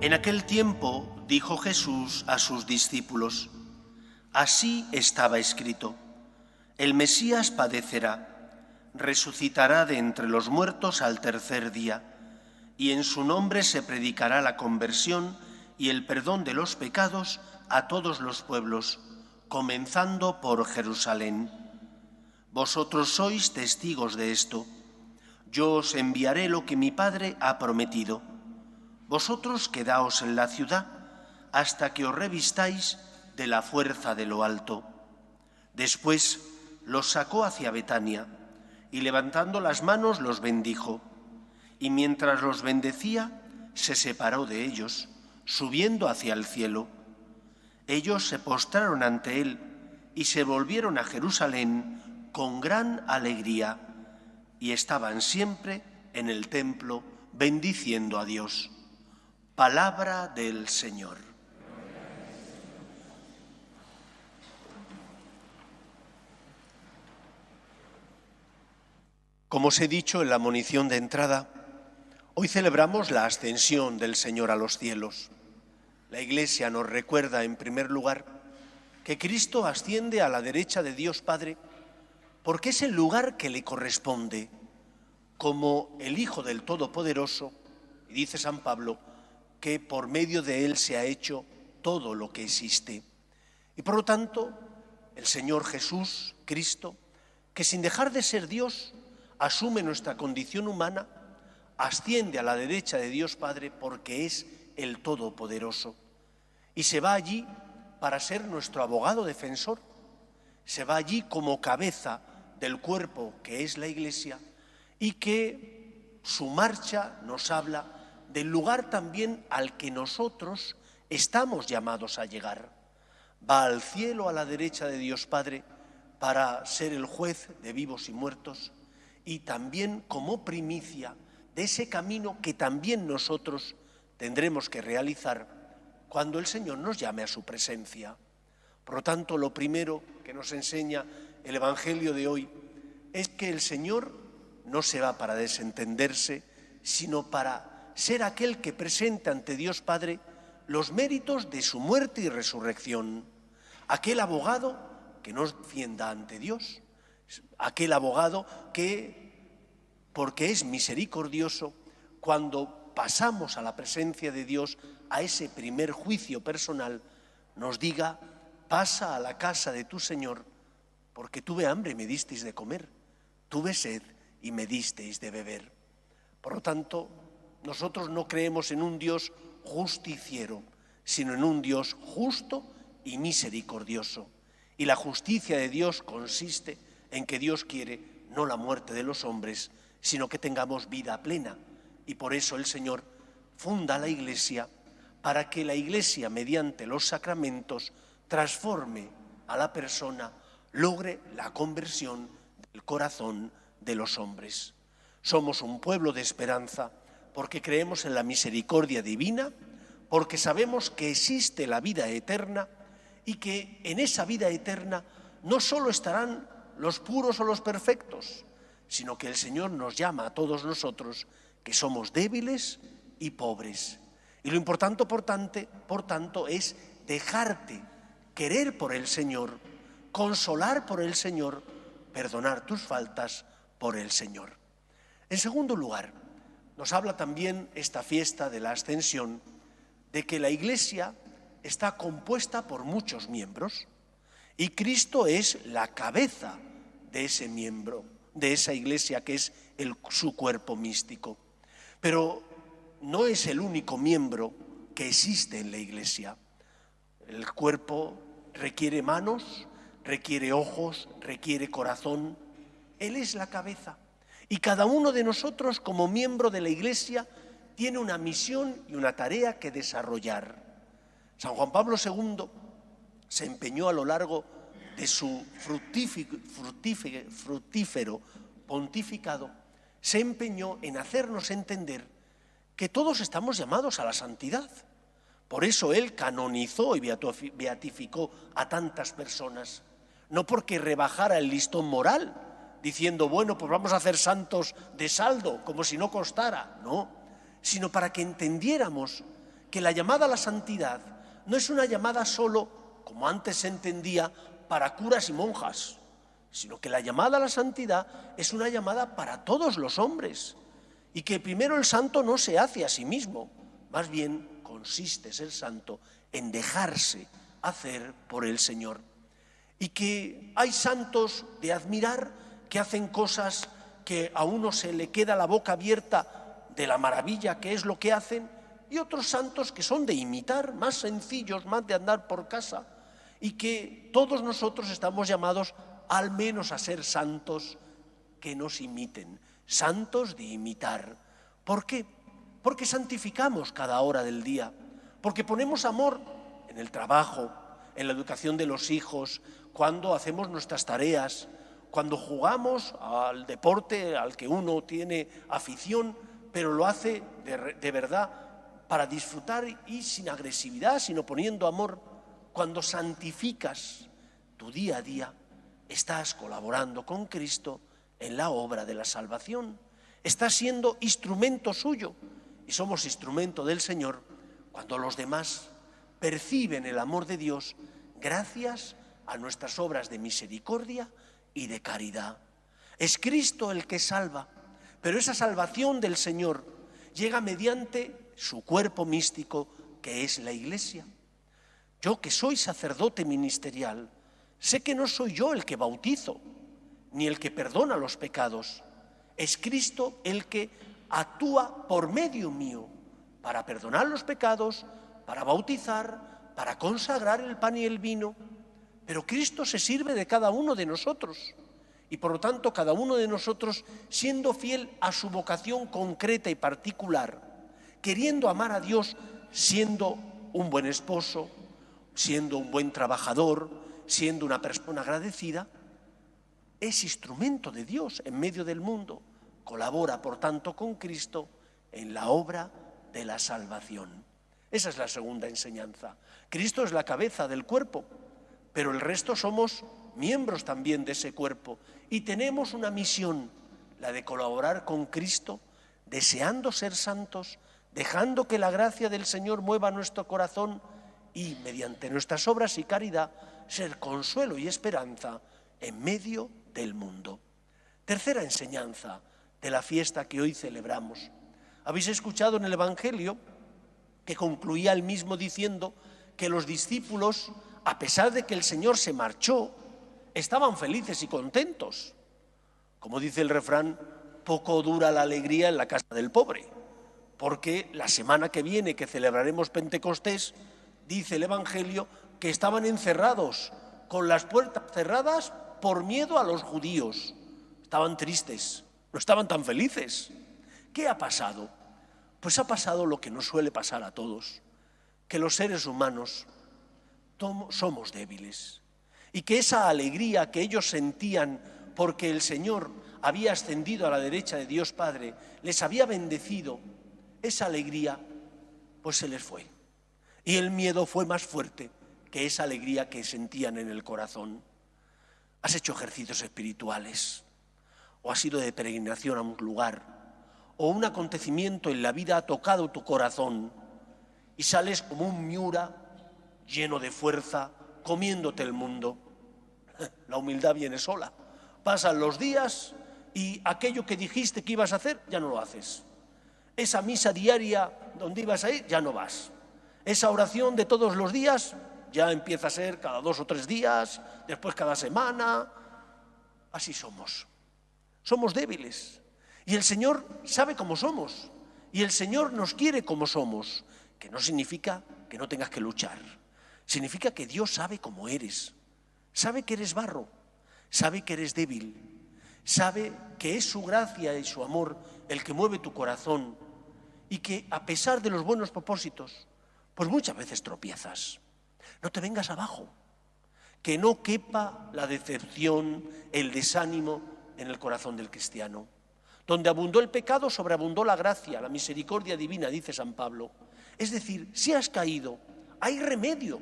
En aquel tiempo dijo Jesús a sus discípulos: así estaba escrito, el Mesías padecerá, resucitará de entre los muertos al tercer día, y en su nombre se predicará la conversión y el perdón de los pecados a todos los pueblos, comenzando por Jerusalén. Vosotros sois testigos de esto. Yo os enviaré lo que mi Padre ha prometido. Vosotros quedaos en la ciudad hasta que os revistáis de la fuerza de lo alto. Después los sacó hacia Betania y levantando las manos los bendijo. Y mientras los bendecía, se separó de ellos, subiendo hacia el cielo. Ellos se postraron ante él y se volvieron a Jerusalén con gran alegría y estaban siempre en el templo bendiciendo a Dios. Palabra del Señor. Como os he dicho en la monición de entrada, hoy celebramos la ascensión del Señor a los cielos. La Iglesia nos recuerda, en primer lugar, que Cristo asciende a la derecha de Dios Padre porque es el lugar que le corresponde como el Hijo del Todopoderoso, y dice San Pablo que por medio de él se ha hecho todo lo que existe. Y por lo tanto, el Señor Jesús, Cristo, que sin dejar de ser Dios, asume nuestra condición humana, asciende a la derecha de Dios Padre porque es el Todopoderoso. Y se va allí para ser nuestro abogado defensor. Se va allí como cabeza del cuerpo que es la Iglesia y que su marcha nos habla del lugar también al que nosotros estamos llamados a llegar. Va al cielo a la derecha de Dios Padre para ser el juez de vivos y muertos y también como primicia de ese camino que también nosotros tendremos que realizar cuando el Señor nos llame a su presencia. Por lo tanto, lo primero que nos enseña el Evangelio de hoy es que el Señor no se va para desentenderse, sino para ser aquel que presenta ante Dios Padre los méritos de su muerte y resurrección. Aquel abogado que nos defienda ante Dios, aquel abogado que, porque es misericordioso, cuando pasamos a la presencia de Dios, a ese primer juicio personal, nos diga: pasa a la casa de tu Señor, porque tuve hambre y me disteis de comer, tuve sed y me disteis de beber. Por lo tanto, nosotros no creemos en un Dios justiciero, sino en un Dios justo y misericordioso. Y la justicia de Dios consiste en que Dios quiere no la muerte de los hombres, sino que tengamos vida plena. Y por eso el Señor funda la Iglesia, para que la Iglesia, mediante los sacramentos, transforme a la persona, logre la conversión del corazón de los hombres. Somos un pueblo de esperanza porque creemos en la misericordia divina, porque sabemos que existe la vida eterna y que en esa vida eterna no solo estarán los puros o los perfectos, sino que el Señor nos llama a todos nosotros que somos débiles y pobres. Y lo importante, por tanto, es dejarte querer por el Señor, consolar por el Señor, perdonar tus faltas por el Señor. En segundo lugar, nos habla también esta fiesta de la Ascensión de que la Iglesia está compuesta por muchos miembros y Cristo es la cabeza de ese miembro, de esa Iglesia que es su cuerpo místico. Pero no es el único miembro que existe en la Iglesia. El cuerpo requiere manos, requiere ojos, requiere corazón. Él es la cabeza. Y cada uno de nosotros, como miembro de la Iglesia, tiene una misión y una tarea que desarrollar. San Juan Pablo II se empeñó a lo largo de su fructífero pontificado, se empeñó en hacernos entender que todos estamos llamados a la santidad. Por eso él canonizó y beatificó a tantas personas, no porque rebajara el listón moral, diciendo, bueno, pues vamos a hacer santos de saldo, como si no costara, no, sino para que entendiéramos que la llamada a la santidad no es una llamada solo, como antes se entendía, para curas y monjas, sino que la llamada a la santidad es una llamada para todos los hombres, y que primero el santo no se hace a sí mismo, más bien consiste ser santo en dejarse hacer por el Señor. Y que hay santos de admirar que hacen cosas que a uno se le queda la boca abierta de la maravilla que es lo que hacen, y otros santos que son de imitar, más sencillos, más de andar por casa, y que todos nosotros estamos llamados al menos a ser santos que nos imiten, santos de imitar. ¿Por qué? Porque santificamos cada hora del día, porque ponemos amor en el trabajo, en la educación de los hijos, cuando hacemos nuestras tareas, cuando jugamos al deporte al que uno tiene afición, pero lo hace de verdad para disfrutar y sin agresividad, sino poniendo amor. Cuando santificas tu día a día, estás colaborando con Cristo en la obra de la salvación. Estás siendo instrumento suyo, y somos instrumento del Señor cuando los demás perciben el amor de Dios gracias a nuestras obras de misericordia y de caridad. Es Cristo el que salva, pero esa salvación del Señor llega mediante su cuerpo místico, que es la Iglesia. Yo, que soy sacerdote ministerial, sé que no soy yo el que bautizo, ni el que perdona los pecados. Es Cristo el que actúa por medio mío para perdonar los pecados, para bautizar, para consagrar el pan y el vino. Pero Cristo se sirve de cada uno de nosotros, y por lo tanto cada uno de nosotros, siendo fiel a su vocación concreta y particular, queriendo amar a Dios, siendo un buen esposo, siendo un buen trabajador, siendo una persona agradecida, es instrumento de Dios en medio del mundo. Colabora, por tanto, con Cristo en la obra de la salvación. Esa es la segunda enseñanza. Cristo es la cabeza del cuerpo, pero el resto somos miembros también de ese cuerpo y tenemos una misión, la de colaborar con Cristo, deseando ser santos, dejando que la gracia del Señor mueva nuestro corazón y, mediante nuestras obras y caridad, ser consuelo y esperanza en medio del mundo. Tercera enseñanza de la fiesta que hoy celebramos. Habéis escuchado en el Evangelio que concluía el mismo diciendo que los discípulos, a pesar de que el Señor se marchó, estaban felices y contentos. Como dice el refrán, poco dura la alegría en la casa del pobre, porque la semana que viene, que celebraremos Pentecostés, dice el Evangelio que estaban encerrados, con las puertas cerradas por miedo a los judíos. Estaban tristes, no estaban tan felices. ¿Qué ha pasado? Pues ha pasado lo que nos suele pasar a todos, que los seres humanos somos débiles y que esa alegría que ellos sentían porque el Señor había ascendido a la derecha de Dios Padre, les había bendecido, esa alegría pues se les fue. Y el miedo fue más fuerte que esa alegría que sentían en el corazón. ¿Has hecho ejercicios espirituales? ¿O has ido de peregrinación a un lugar? ¿O un acontecimiento en la vida ha tocado tu corazón y sales como un Miura lleno de fuerza, comiéndote el mundo? La humildad viene sola. Pasan los días y aquello que dijiste que ibas a hacer, ya no lo haces. Esa misa diaria donde ibas a ir, ya no vas. Esa oración de todos los días ya empieza a ser cada 2 o 3 días, después cada semana. Así somos. Somos débiles. Y el Señor sabe cómo somos. Y el Señor nos quiere como somos. Que no significa que no tengas que luchar. Significa que Dios sabe cómo eres. Sabe que eres barro. Sabe que eres débil. Sabe que es su gracia y su amor el que mueve tu corazón. Y que a pesar de los buenos propósitos, pues muchas veces tropiezas. No te vengas abajo. Que no quepa la decepción, el desánimo en el corazón del cristiano. Donde abundó el pecado, sobreabundó la gracia, la misericordia divina, dice San Pablo. Es decir, si has caído, hay remedio.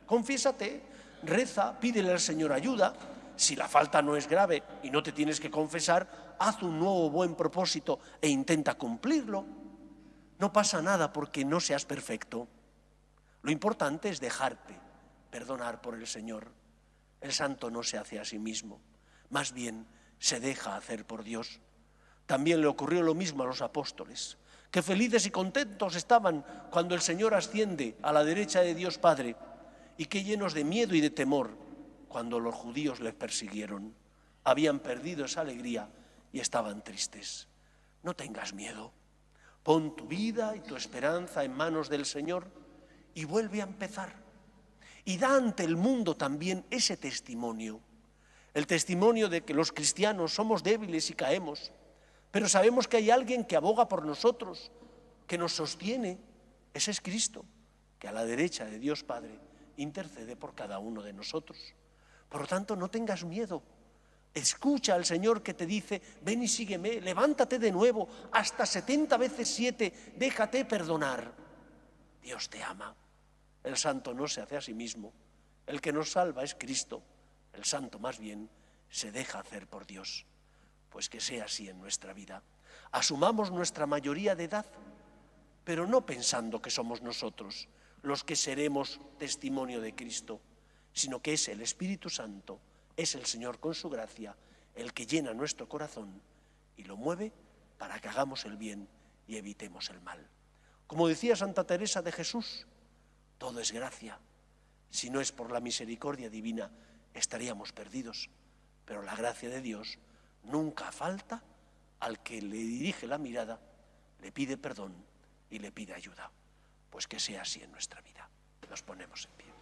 Confiésate, reza, pídele al Señor ayuda. Si la falta no es grave y no te tienes que confesar, haz un nuevo buen propósito e intenta cumplirlo. No pasa nada porque no seas perfecto. Lo importante es dejarte perdonar por el Señor. El santo no se hace a sí mismo, más bien se deja hacer por Dios. También le ocurrió lo mismo a los apóstoles, que felices y contentos estaban cuando el Señor asciende a la derecha de Dios Padre, y que llenos de miedo y de temor cuando los judíos les persiguieron. Habían perdido esa alegría y estaban tristes. No tengas miedo. Pon tu vida y tu esperanza en manos del Señor y vuelve a empezar. Y da ante el mundo también ese testimonio. El testimonio de que los cristianos somos débiles y caemos, pero sabemos que hay alguien que aboga por nosotros, que nos sostiene. Ese es Cristo, que a la derecha de Dios Padre intercede por cada uno de nosotros. Por lo tanto, no tengas miedo. Escucha al Señor que te dice, ven y sígueme, levántate de nuevo, hasta 70 veces 7, déjate perdonar. Dios te ama. El santo no se hace a sí mismo. El que nos salva es Cristo. El santo más bien se deja hacer por Dios. Pues que sea así en nuestra vida. Asumamos nuestra mayoría de edad, pero no pensando que somos nosotros los que seremos testimonio de Cristo, sino que es el Espíritu Santo, es el Señor con su gracia, el que llena nuestro corazón y lo mueve para que hagamos el bien y evitemos el mal. Como decía Santa Teresa de Jesús, todo es gracia. Si no es por la misericordia divina, estaríamos perdidos. Pero la gracia de Dios nunca falta al que le dirige la mirada, le pide perdón y le pide ayuda. Pues que sea así en nuestra vida. Nos ponemos en pie.